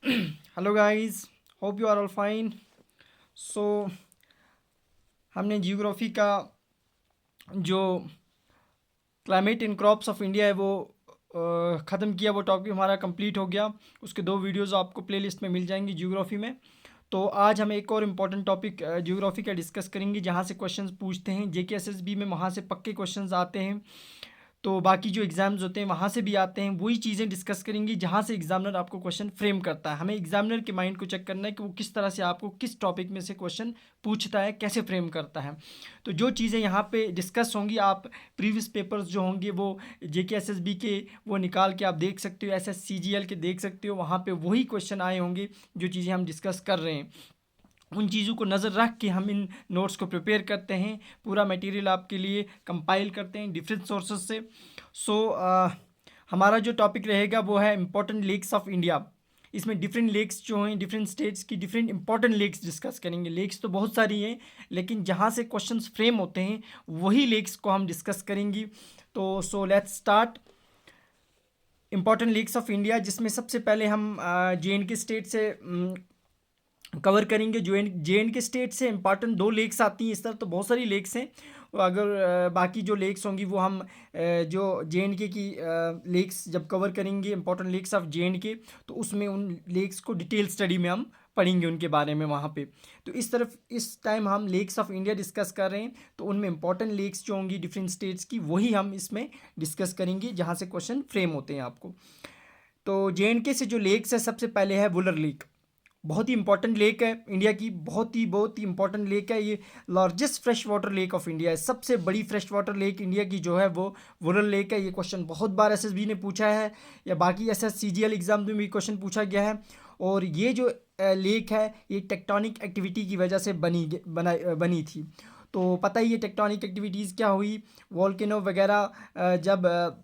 Hello guys, hope you are all fine. So हमने geography का जो climate in crops of India है वो ख़त्म किया। वो टॉपिक हमारा कंप्लीट हो गया। उसके दो वीडियोस आपको प्लेलिस्ट में मिल जाएंगी जियोग्राफी में। तो आज हम एक और इम्पॉर्टेंट टॉपिक जियोग्राफी का डिस्कस करेंगे, जहाँ से क्वेश्चंस पूछते हैं। जेकेएसएसबी में वहाँ से पक्के क्वेश्चंस आते हैं। तो बाकी जो एग्ज़ाम्स होते हैं वहाँ से भी आते हैं। वही चीज़ें डिस्कस करेंगी जहाँ से एग्जामिनर आपको क्वेश्चन फ्रेम करता है। हमें एग्जामिनर के माइंड को चेक करना है कि वो किस तरह से आपको किस टॉपिक में से क्वेश्चन पूछता है, कैसे फ्रेम करता है। तो जो चीज़ें यहाँ पे डिस्कस होंगी, आप प्रीवियस पेपर्स जो होंगे वो जेकेएसएसबी के वो निकाल के आप देख सकते हो, एसएससीजीएल के देख सकते हो। वहाँ पे वही क्वेश्चन आए होंगे जो चीज़ें हम डिस्कस कर रहे हैं। उन चीज़ों को नज़र रख के हम इन नोट्स को प्रिपेयर करते हैं। पूरा मटेरियल आपके लिए कंपाइल करते हैं डिफरेंट सोर्सेज से। सो हमारा जो टॉपिक रहेगा वो है इम्पोर्टेंट लेक्स ऑफ इंडिया। इसमें डिफरेंट लेक्स जो हैं, डिफरेंट स्टेट्स की डिफरेंट इंपॉर्टेंट लेक्स डिस्कस करेंगे। लेक्स तो बहुत सारी हैं, लेकिन जहाँ से क्वेश्चंस फ्रेम होते हैं वही लेक्स को हम डिस्कस करेंगे। तो so let's start important lakes of India, जिसमें सबसे पहले हम जे.एंड.के स्टेट से कवर करेंगे। जे एंड के स्टेट से इंपॉर्टेंट दो लेक्स आती हैं। इस तरह तो बहुत सारी लेक्स हैं। अगर बाकी जो लेक्स होंगी वो हम जो जे.एंड.के की लेक्स जब कवर करेंगे, इंपॉर्टेंट लेक्स ऑफ जे.एंड.के, तो उसमें उन लेक्स को डिटेल स्टडी में हम पढ़ेंगे उनके बारे में वहाँ पे। तो इस तरफ इस टाइम हम लेक्स ऑफ इंडिया डिस्कस कर रहे हैं। तो उनमें इंपॉर्टेंट लेक्स जो होंगी डिफरेंट स्टेट्स की, वही हम इसमें डिस्कस करेंगे जहाँ से क्वेश्चन फ्रेम होते हैं आपको। तो जे.एंड.के से जो लेक्स है, सबसे पहले है वुलर लेक। बहुत ही इंपॉर्टेंट लेक है इंडिया की, बहुत ही इंपॉर्टेंट लेक है ये। Largest fresh water lake of India है। सबसे बड़ी फ्रेश वाटर लेक इंडिया की जो है वो वुलर लेक है। ये क्वेश्चन बहुत बार एसएसबी ने पूछा है, या बाकी एसएससीजीएल एग्जाम में भी क्वेश्चन पूछा गया है। और ये जो लेक है, ये टेक्टोनिक एक्टिविटी की वजह से बनी थी। तो पता ही है टेक्टोनिक एक्टिविटीज़ क्या हुई। वॉल्केनो वगैरह जब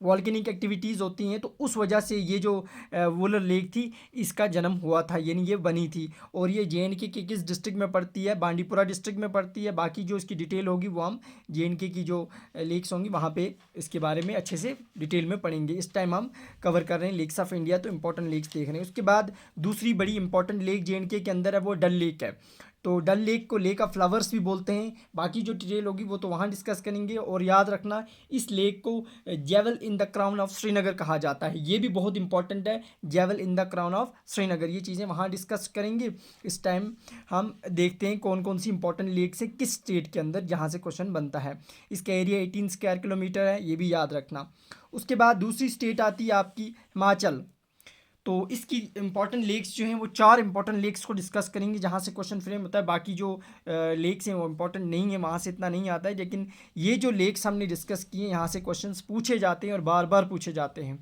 वॉल्केनिक एक्टिविटीज़ होती हैं, तो उस वजह से ये जो वुलर लेक थी, इसका जन्म हुआ था, यानी ये बनी थी। और ये जे.एंड.के के किस डिस्ट्रिक्ट में पड़ती है? बांडीपुरा डिस्ट्रिक्ट में पड़ती है। बाकी जो इसकी डिटेल होगी वो हम जे.एंड.के की जो लेक्स होंगी वहाँ पे इसके बारे में अच्छे से डिटेल में पढ़ेंगे। इस टाइम हम कवर कर रहे हैं लेक्स ऑफ इंडिया, तो इंपॉर्टेंट लेक्स देख रहे हैं। उसके बाद दूसरी बड़ी इंपॉर्टेंट लेक जे.एंड.के के अंदर है, वो डल लेक है। तो डल लेक को लेक ऑफ फ्लावर्स भी बोलते हैं। बाकी जो डिटेल होगी वो तो वहाँ डिस्कस करेंगे। और याद रखना, इस लेक को jewel in the crown of Srinagar कहा जाता है। ये भी बहुत इंपॉर्टेंट है, jewel in the crown of Srinagar. ये चीज़ें वहाँ डिस्कस करेंगे। इस टाइम हम देखते हैं कौन कौन सी इंपॉर्टेंट लेक्स है किस स्टेट के अंदर, जहाँ से क्वेश्चन बनता है। इसका एरिया 18 स्क्वायर किलोमीटर है, ये भी याद रखना। उसके बाद दूसरी स्टेट आती है आपकी हिमाचल। तो इसकी इंपॉर्टेंट लेक्स जो हैं वो चार इंपॉर्टेंट लेक्स को डिस्कस करेंगे, जहाँ से क्वेश्चन फ्रेम होता है। बाकी जो लेक्स हैं वो इंपॉर्टेंट नहीं है, वहाँ से इतना नहीं आता है। लेकिन ये जो लेक्स हमने डिस्कस किए, यहाँ से क्वेश्चंस पूछे जाते हैं और बार बार पूछे जाते हैं।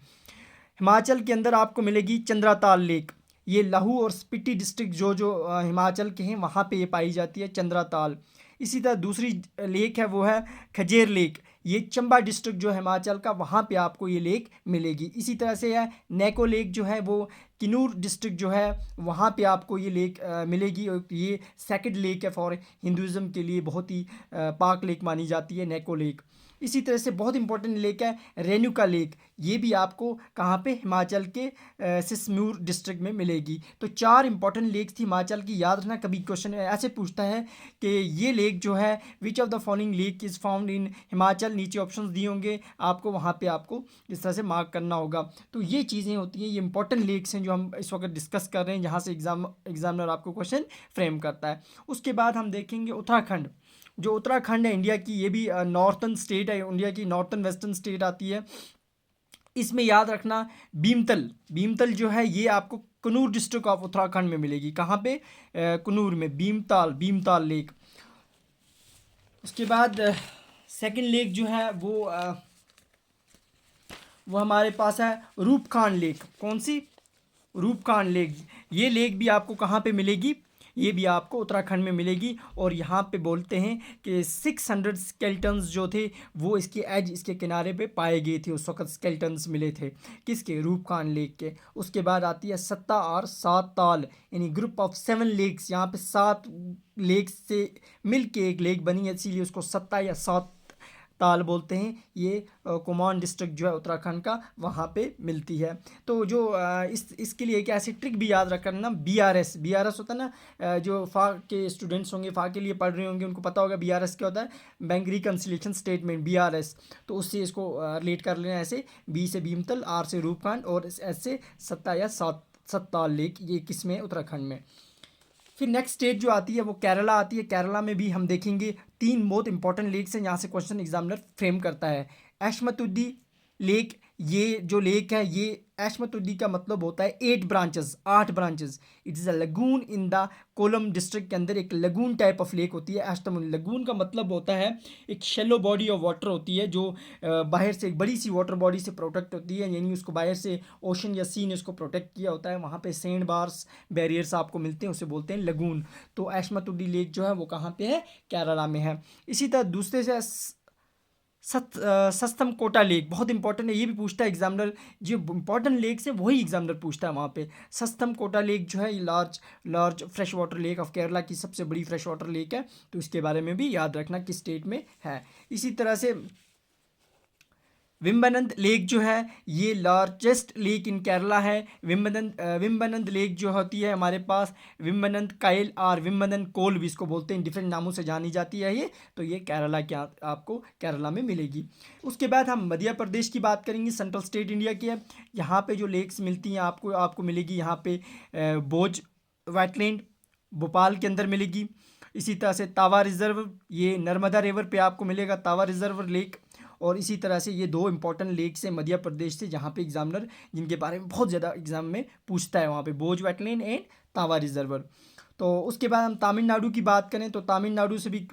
हिमाचल के अंदर आपको मिलेगी चंद्राताल लेक। ये लहू और स्पीति डिस्ट्रिक्ट जो हिमाचल के हैं वहाँ पे ये पाई जाती है, चंद्राताल। इसी तरह दूसरी लेक है वो है खजेर लेक। ये चंबा डिस्ट्रिक्ट जो हिमाचल का, वहाँ पे आपको ये लेक मिलेगी। इसी तरह से है नेको लेक जो है वो किन्नूर डिस्ट्रिक्ट जो है वहाँ पे आपको ये लेक मिलेगी। और ये सेकंड लेक है फॉर हिंदुज़म के लिए, बहुत ही पाक लेक मानी जाती है नेको लेक। इसी तरह से बहुत इंपॉर्टेंट लेक है रेणुका लेक। ये भी आपको कहाँ पे? हिमाचल के सिसमूर डिस्ट्रिक्ट में मिलेगी। तो चार इंपॉर्टेंट लेक्स थी हिमाचल की, याद रखना। कभी क्वेश्चन ऐसे पूछता है कि ये लेक जो है which of the following lake is found in Himachal, नीचे ऑप्शंस दिए होंगे आपको, वहाँ पे आपको इस तरह से मार्क करना होगा। तो ये चीज़ें होती हैं, ये इंपॉर्टेंट लेक्स हैं जो हम इस वक्त डिस्कस कर रहे हैं, जहाँ से एग्जामिनर आपको क्वेश्चन फ्रेम करता है। उसके बाद हम देखेंगे उत्तराखंड। जो उत्तराखंड है इंडिया की, ये भी नॉर्थन स्टेट है, इंडिया की नॉर्थन वेस्टर्न स्टेट आती है। इसमें याद रखना, भीमतल भीमतल जो है ये आपको कनूर डिस्ट्रिक्ट ऑफ उत्तराखंड में मिलेगी। कहाँ पे? कनूर में, भीमताल लेक। उसके बाद सेकंड लेक जो है वो हमारे पास है रूपखान लेक। कौन सी? रूपखान लेक। ये लेक भी आपको कहाँ पे मिलेगी? ये भी आपको उत्तराखंड में मिलेगी। और यहाँ पे बोलते हैं कि 600 स्केल्टन्स जो थे वो इसके एज, इसके किनारे पे पाए गए थे। उस वक्त स्केल्टन्स मिले थे किसके? रूपखान लेक के। उसके बाद आती है सत्ता और सात ताल, यानी ग्रुप ऑफ 7 लेक्स। यहाँ पे 7 लेक्स से मिल के एक लेक बनी है, इसीलिए उसको सत्ता या सात ताल बोलते हैं, ये कुमाऊं डिस्ट्रिक्ट जो है उत्तराखंड का, वहाँ पे मिलती है। तो जो इसके लिए एक ऐसी ट्रिक भी याद रखना, BRS होता है ना, जो फा के स्टूडेंट्स होंगे, फा के लिए पढ़ रहे होंगे, उनको पता होगा BRS क्या होता है, बैंक रिकन्सिलिएशन स्टेटमेंट, BRS। तो उससे इसको रिलेट कर लेना ऐसे, B से भीमतल, R से रूपकांड और S से सत्ता या सत्ताल लेक, ये किस में, उत्तराखंड में। फिर नेक्स्ट स्टेट जो आती है वो केरला आती है। केरला में भी हम देखेंगे 3 बहुत इंपॉर्टेंट लेक्स हैं, यहाँ से क्वेश्चन एग्जामिनर फ्रेम करता है। एशमतुद्दी लेक, ये जो लेक है, ये एशमतुद्दी का मतलब होता है 8 branches. It is a lagoon in the Kollam district के अंदर एक लगून टाइप ऑफ लेक होती है। एशतमुल लगून का मतलब होता है एक शेलो बॉडी ऑफ वाटर होती है, जो बाहर से एक बड़ी सी वाटर बॉडी से प्रोटेक्ट होती है, यानी उसको बाहर से ओशन या सी ने उसको प्रोटेक्ट किया होता है। वहाँ पे सैंड बार्स, बैरियर्स आपको मिलते हैं, उसे बोलते हैं लगून। तो एशमतुद्दी लेक जो है वो कहाँ पे है, केरला में है। इसी तरह दूसरे से सस्तम कोटा लेक बहुत इंपॉर्टेंट है, ये भी पूछता है एग्जामिनर, जो इंपॉर्टेंट लेक्स है वही एग्जामिनर पूछता है वहाँ पे। सस्तम कोटा लेक जो है ये large fresh water lake of Kerala की सबसे बड़ी फ्रेश वाटर लेक है, तो इसके बारे में भी याद रखना किस स्टेट में है। इसी तरह से विम्बनंद लेक जो है ये लार्जेस्ट लेक इन केरला है। विम्बनंद लेक जो होती है हमारे पास, विम्बनंद कायल और विम्बनंद कोल भी इसको बोलते हैं, डिफरेंट नामों से जानी जाती है ये। तो ये केरला के आपको केरला में मिलेगी। उसके बाद हम मध्य प्रदेश की बात करेंगे, सेंट्रल स्टेट इंडिया की है। यहाँ पे जो लेक्स मिलती हैं आपको मिलेगी यहाँ पे बोज वेटलैंड भोपाल के अंदर मिलेगी। इसी तरह से तावा रिजर्व, ये नर्मदा रिवर पे आपको मिलेगा तावा रिजर्व लेक। और इसी तरह से ये 2 इंपॉर्टेंट लेक्स हैं मध्य प्रदेश से, जहाँ पे एग्जामिनर जिनके बारे में बहुत ज़्यादा एग्जाम में पूछता है, वहाँ पे बोज वेटलैंड एंड तावा रिजर्वर। तो उसके बाद हम तमिलनाडु की बात करें तो तमिलनाडु से भी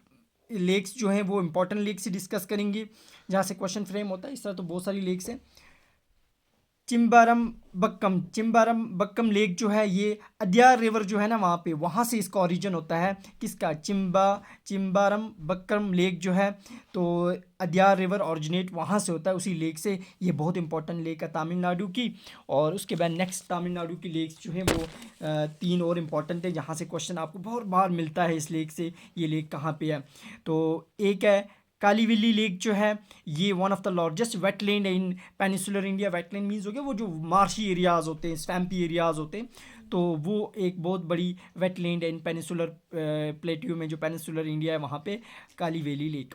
लेक्स जो हैं वो इंपॉर्टेंट लेक्स ही डिस्कस करेंगे, जहाँ से क्वेश्चन फ्रेम होता है। इस तरह तो बहुत सारी लेक्स हैं। चिम्बारम बक्कम लेक जो है ये अद्यार रिवर जो है ना, वहाँ से इसका ओरिजिन होता है, किसका, चिम्बारम बक्कम लेक जो है, तो अद्यार रिवर ओरिजिनेट वहाँ से होता है, उसी लेक से। ये बहुत इंपॉर्टेंट लेक है तमिलनाडु की। और उसके बाद नेक्स्ट तमिलनाडु की लेक्स जो है वो 3 और इम्पॉर्टेंट है, जहाँ से क्वेश्चन आपको बहुत बार मिलता है इस लेक से, ये लेक कहाँ पे है। तो एक है कालीविली लेक जो है, ये one of the largest wetland in peninsular India. Wetland means हो गया वो जो मार्शी एरियाज़ होते हैं, स्वैम्पी एरियाज़ होते हैं, तो वो एक बहुत बड़ी वेटलैंड है इन पेनिसुलर प्लेट्यू में, जो पेनिसुलर इंडिया है वहाँ पे कालीवेली लेक,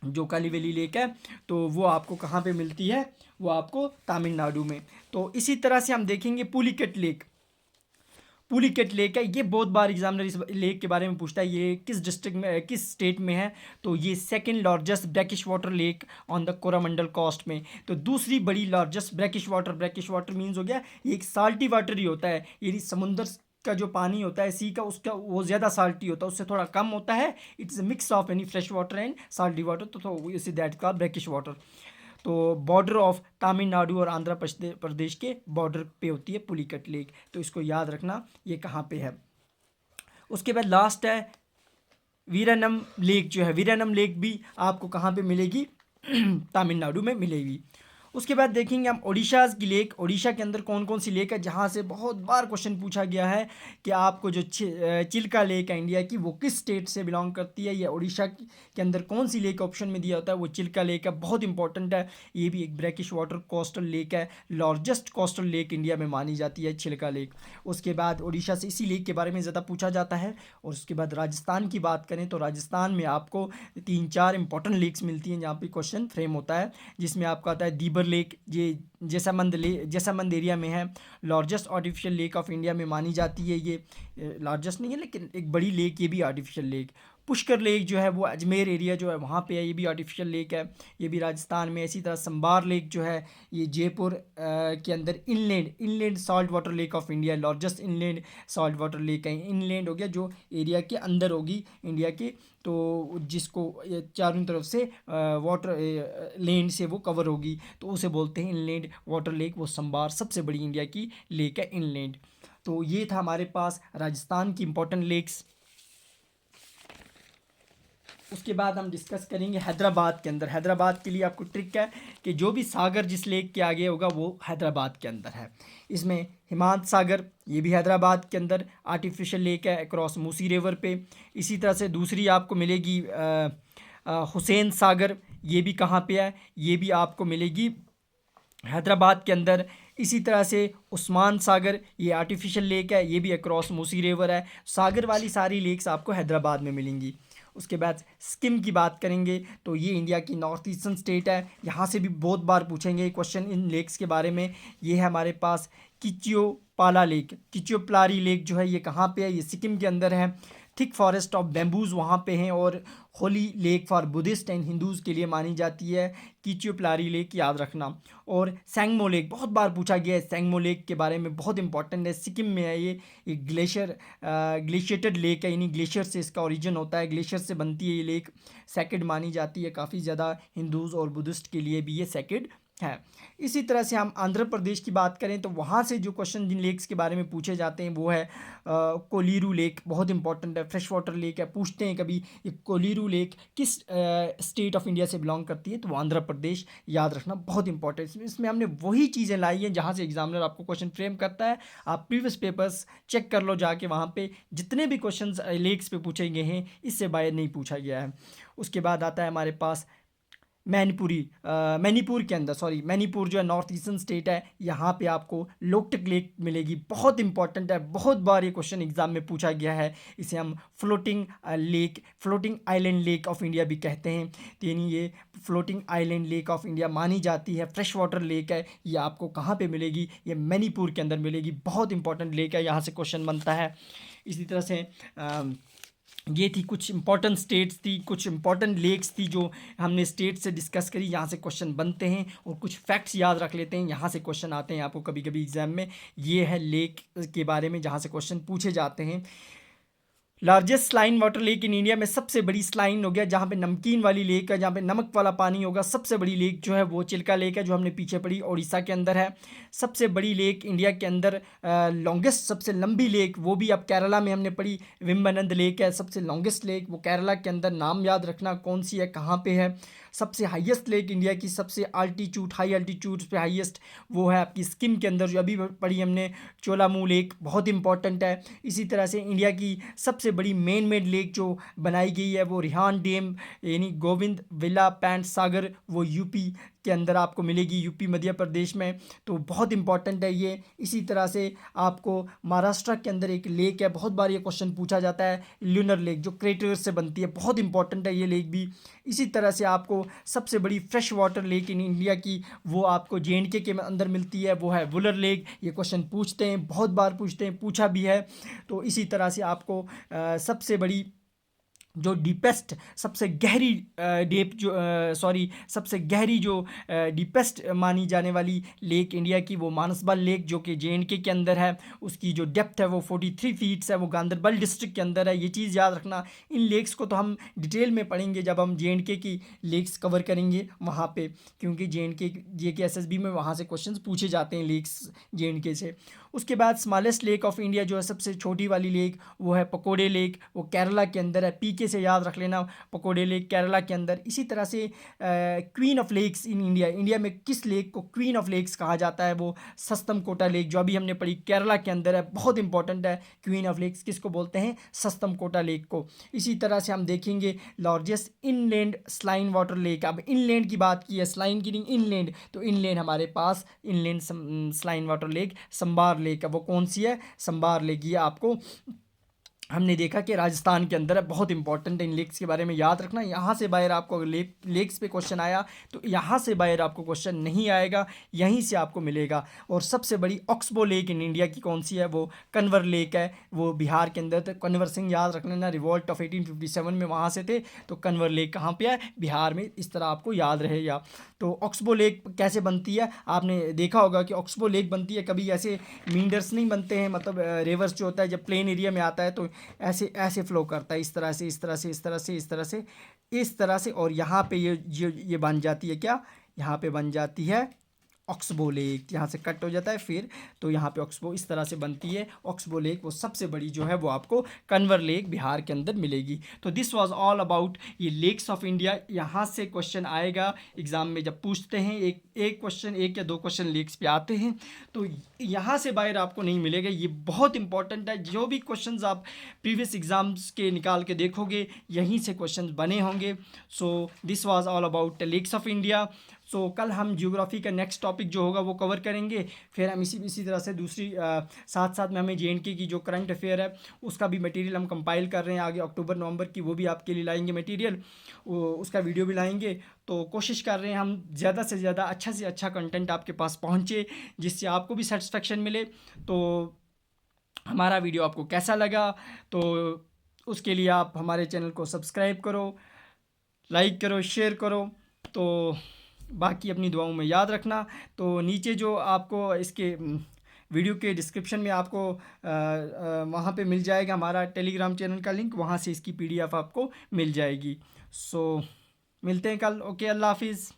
जो कालीवेली लेक है, तो वो आपको कहाँ पे मिलती है, वो आपको तमिलनाडु में। तो इसी तरह से हम देखेंगे पुलिकेट लेक है, ये बहुत बार एग्जामिनर इस लेक के बारे में पूछता है, ये किस डिस्ट्रिक्ट में, किस स्टेट में है। तो ये second largest brackish water lake on the Coromandel coast में। तो दूसरी बड़ी लार्जेस्ट ब्रैकिश वाटर मीन्स हो गया ये एक साल्टी वाटर ही होता है, यानी समुंदर का जो पानी होता है सी का, उसका वो ज़्यादा साल्टी होता है, उससे थोड़ा कम होता है। It's a mix of any fresh water and salty water, तो इसी दैट का ब्रैकिश वाटर। तो बॉर्डर ऑफ तमिलनाडु और आंध्र प्रदेश के बॉर्डर पे होती है पुलिकट लेक, तो इसको याद रखना ये कहाँ पे है। उसके बाद लास्ट है वीरानम लेक जो है, वीरानम लेक भी आपको कहाँ पे मिलेगी तमिलनाडु में मिलेगी। उसके बाद देखेंगे हम ओडिशाज़ की लेक। ओडिशा के अंदर कौन कौन सी लेक है, जहाँ से बहुत बार क्वेश्चन पूछा गया है कि आपको जो चिल्का लेक है इंडिया की, वो किस स्टेट से बिलोंग करती है, या ओडिशा के अंदर कौन सी लेक ऑप्शन में दिया होता है, वो चिल्का लेक है, बहुत इंपॉर्टेंट है। ये भी एक ब्रैकिश वाटर कोस्टल लेक है, लार्जेस्ट कोस्टल लेक इंडिया में मानी जाती है चिल्का लेक। उसके बाद ओडिशा से इसी लेक के बारे में ज़्यादा पूछा जाता है। और उसके बाद राजस्थान की बात करें तो राजस्थान में आपको 3-4 इंपॉर्टेंट लेक्स मिलती हैं, जहाँ पे क्वेश्चन फ्रेम होता है, जिसमें आपका आता है दीबर लेक, ये जैसामंद एरिया में है, largest artificial lake of India में मानी जाती है। ये लार्जेस्ट नहीं है लेकिन एक बड़ी लेक, ये भी आर्टिफिशियल लेक। पुष्कर लेक जो है वो अजमेर एरिया जो है वहाँ पे है, ये भी आर्टिफिशियल लेक है, ये भी राजस्थान में। इसी तरह संबार लेक जो है ये जयपुर के अंदर inland salt water lake of India, largest inland salt water lake है। इनलैंड हो गया जो एरिया के अंदर होगी इंडिया के, तो जिसको चारों तरफ से वाटर लैंड से वो कवर होगी, तो उसे बोलते हैं इनलैंड वाटर लेक। वो संबार सबसे बड़ी इंडिया की लेक है इनलैंड। तो ये था हमारे पास राजस्थान की इंपॉर्टेंट लेक्स। उसके बाद हम डिस्कस करेंगे हैदराबाद के अंदर। हैदराबाद के लिए आपको ट्रिक है कि जो भी सागर जिस लेक के आगे होगा वो हैदराबाद के अंदर है। इसमें हिमांत सागर, ये भी हैदराबाद के अंदर आर्टिफिशियल लेक है अक्रॉस मूसी रिवर पे। इसी तरह से दूसरी आपको मिलेगी हुसैन सागर, ये भी कहाँ पे है, ये भी आपको मिलेगी हैदराबाद के अंदर। इसी तरह से उस्मान सागर, ये आर्टिफिशियल लेक है, ये भी अक्रॉस मूसी रिवर है। सागर वाली सारी लेक्स आपको हैदराबाद में मिलेंगी। उसके बाद सिक्किम की बात करेंगे तो ये इंडिया की नॉर्थ ईस्टर्न स्टेट है। यहाँ से भी बहुत बार पूछेंगे क्वेश्चन इन लेक्स के बारे में। ये है हमारे पास किचियोपाला लेक, किचियोप्लारी लेक जो है ये कहाँ पे है, ये सिक्किम के अंदर है। थिक फॉरेस्ट ऑफ बैम्बूज वहाँ पे हैं, और Holi lake for Buddhist and Hindus के लिए मानी जाती है किचियोप्लारी लेक, याद रखना। और सैंगमो लेक बहुत बार पूछा गया है, सैंगमो लेक के बारे में बहुत इंपॉर्टेंट है, सिक्किम में है ये ग्लेशिएटेड लेक है, यानी ग्लेशियर से इसका ओरिजिन होता है, ग्लेशियर से बनती है ये लेक। सेक्रेड मानी जाती है, काफ़ी ज़्यादा हिंदूज़ और बुद्धिस्ट के लिए भी ये सेक्रेड है। इसी तरह से हम आंध्र प्रदेश की बात करें तो वहाँ से जो क्वेश्चन जिन लेक्स के बारे में पूछे जाते हैं वो है कोलीरू लेक, बहुत इंपॉर्टेंट है, फ्रेश वाटर लेक है। पूछते हैं कभी ये कोलीरू लेक किस स्टेट ऑफ इंडिया से बिलोंग करती है, तो वो आंध्र प्रदेश, याद रखना, बहुत इंपॉर्टेंट। इसमें हमने वही चीज़ें लाई हैं जहाँ से एग्जामिनर आपको क्वेश्चन फ्रेम करता है। आप प्रीवियस पेपर्स चेक कर लो जाके, वहाँ पे जितने भी क्वेश्चन लेक्स पे पूछे गए हैं इससे बाहर नहीं पूछा गया है। उसके बाद आता है हमारे पास मणिपुर के अंदर, सॉरी मणिपुर जो है नॉर्थ ईस्टर्न स्टेट है, यहाँ पे आपको लोकटक लेक मिलेगी, बहुत इंपॉर्टेंट है, बहुत बार ये क्वेश्चन एग्जाम में पूछा गया है। इसे हम floating lake, floating island lake of India भी कहते हैं। तो यानी ये floating island lake of India मानी जाती है, फ्रेश वाटर लेक है। ये आपको कहाँ पे मिलेगी, ये मणिपुर के अंदर मिलेगी, बहुत इंपॉर्टेंट लेक है, यहाँ से क्वेश्चन बनता है। इसी तरह से ये थी कुछ इंपॉर्टेंट स्टेट्स थी, कुछ इंपॉर्टेंट लेक्स थी जो हमने स्टेट से डिस्कस करी, यहाँ से क्वेश्चन बनते हैं। और कुछ फैक्ट्स याद रख लेते हैं, यहाँ से क्वेश्चन आते हैं आपको कभी कभी एग्जाम में। ये है लेक के बारे में जहाँ से क्वेश्चन पूछे जाते हैं। Largest saline water lake in India में सबसे बड़ी स्लाइन हो गया, जहाँ पे नमकीन वाली लेक है, जहाँ पे नमक वाला पानी होगा। सबसे बड़ी लेक जो है वो चिल्का लेक है, जो हमने पीछे पढ़ी, उड़ीसा के अंदर है। सबसे बड़ी लेक इंडिया के अंदर, लॉन्गेस्ट सबसे लंबी लेक वो भी अब केरला में हमने पढ़ी, विम्बनंद लेक है सबसे लॉन्गेस्ट लेक, वो केरला के अंदर। नाम याद रखना कौन सी है, कहाँ पे है। सबसे हाईएस्ट लेक इंडिया की, सबसे अल्टीट्यूड, हाई अल्टीट्यूड पे हाईएस्ट, वो है आपकी सिक्किम के अंदर, जो अभी पढ़ी हमने, चोलामू लेक, बहुत इंपॉर्टेंट है। इसी तरह से इंडिया की सबसे बड़ी मेन मेड लेक जो बनाई गई है वो रिहान डैम, यानी गोविंद विला पैंट सागर, वो यूपी के अंदर आपको मिलेगी, यूपी मध्य प्रदेश में, तो बहुत इंपॉर्टेंट है ये। इसी तरह से आपको महाराष्ट्र के अंदर एक लेक है, बहुत बार ये क्वेश्चन पूछा जाता है, ल्यूनर लेक, जो क्रेटर से बनती है, बहुत इंपॉर्टेंट है ये लेक भी। इसी तरह से आपको सबसे बड़ी fresh water lake in India की, वो आपको JNK के अंदर मिलती है, वो है वुलर लेक। ये क्वेश्चन पूछते हैं, बहुत बार पूछते हैं, पूछा भी है। तो इसी तरह से आपको सबसे बड़ी जो डीपेस्ट, सबसे गहरी डेप जो सबसे गहरी जो डीपेस्ट मानी जाने वाली लेक इंडिया की, वो मानसबल लेक, जो कि JNK के अंदर है। उसकी जो डेप्थ है वो 43 फीट्स है, वो गांधरबल डिस्ट्रिक्ट के अंदर है। ये चीज़ याद रखना। इन लेक्स को तो हम डिटेल में पढ़ेंगे जब हम JNK की लेक्स कवर करेंगे वहाँ पे, क्योंकि JK SSB में वहाँ से क्वेश्चन पूछे जाते हैं लेक्स JNK से। उसके बाद स्मॉलेस्ट लेक ऑफ इंडिया जो है, सबसे छोटी वाली लेक, वो है पकोडे लेक, वो केरला के अंदर है। PK से याद रख लेना, पकोडे लेक केरला के अंदर। इसी तरह से queen of lakes in India, India में किस लेक को क्वीन ऑफ लेक्स कहा जाता है, वो सस्तम कोटा लेक, जो अभी हमने पढ़ी, केरला के अंदर है, बहुत इंपॉर्टेंट है। क्वीन ऑफ लेक्स किसको बोलते हैं, सस्तम कोटा लेक को। इसी तरह से हम देखेंगे largest inland saline water lake. अब इनलैंड की बात की है, स्लाइन की नहीं, इनलैंड, तो इनलैंड हमारे पास inland saline water lake Sambhar lake है। वो कौन सी है, संबार लेक। ये आपको हमने देखा कि राजस्थान के अंदर है, बहुत इंपॉर्टेंट है। इन लेक्स के बारे में याद रखना। यहाँ से बाहर आपको लेक्स पे क्वेश्चन आया तो यहाँ से बाहर आपको क्वेश्चन नहीं आएगा, यहीं से आपको मिलेगा। और सबसे बड़ी ऑक्सबो लेक इन इंडिया की कौन सी है, वो कन्वर लेक है, वो बिहार के अंदर। तो कन्वर सिंह याद रख लेना, रिवॉल्ट ऑफ 1857 में वहाँ से थे। तो कन्वर लेक कहाँ पे है, बिहार में, इस तरह आपको याद रहेगा। तो ऑक्सबो लेक कैसे बनती है, आपने देखा होगा कि ऑक्सबो लेक बनती है, कभी ऐसे मींडर्स नहीं बनते हैं, मतलब रिवर्स जो होता है जब प्लेन एरिया में आता है तो ऐसे ऐसे फ्लो करता है, इस तरह से, इस तरह से, इस तरह से, इस तरह से, इस तरह से। और यहाँ पे ये बन जाती है क्या, यहाँ पे बन जाती है ऑक्सबो लेक यहाँ से कट हो जाता है फिर, तो यहाँ पे ऑक्सबो इस तरह से बनती है। ऑक्सबो लेक वो सबसे बड़ी जो है वो आपको कन्वर लेक बिहार के अंदर मिलेगी। तो दिस वाज ऑल अबाउट ये लेक्स ऑफ इंडिया। यहाँ से क्वेश्चन आएगा एग्ज़ाम में, जब पूछते हैं एक क्वेश्चन, एक या दो क्वेश्चन लेक्स पे आते हैं, तो यहाँ से बाहर आपको नहीं मिलेगा। ये बहुत इंपॉर्टेंट है, जो भी क्वेश्चंस आप प्रीवियस एग्जाम्स के निकाल के देखोगे यहीं से क्वेश्चंस बने होंगे। So this was all about lakes of India. सो कल हम ज्योग्राफी का नेक्स्ट टॉपिक जो होगा वो कवर करेंगे। फिर हम इसी तरह से दूसरी साथ साथ में हमें JNK की जो करंट अफेयर है उसका भी मटेरियल हम कंपाइल कर रहे हैं, आगे अक्टूबर नवंबर की वो भी आपके लिए लाएंगे मटेरियल, उसका वीडियो भी लाएंगे। तो कोशिश कर रहे हैं हम ज़्यादा से ज़्यादा अच्छा से अच्छा कंटेंट आपके पास पहुँचे, जिससे आपको भी सेटिस्फेक्शन मिले। तो हमारा वीडियो आपको कैसा लगा, तो उसके लिए आप हमारे चैनल को सब्सक्राइब करो, लाइक करो, शेयर करो। तो बाकी अपनी दुआओं में याद रखना। तो नीचे जो आपको इसके वीडियो के डिस्क्रिप्शन में आपको वहाँ पे मिल जाएगा हमारा टेलीग्राम चैनल का लिंक, वहाँ से इसकी PDF आपको मिल जाएगी। सो मिलते हैं कल। ओके, अल्लाह हाफिज़।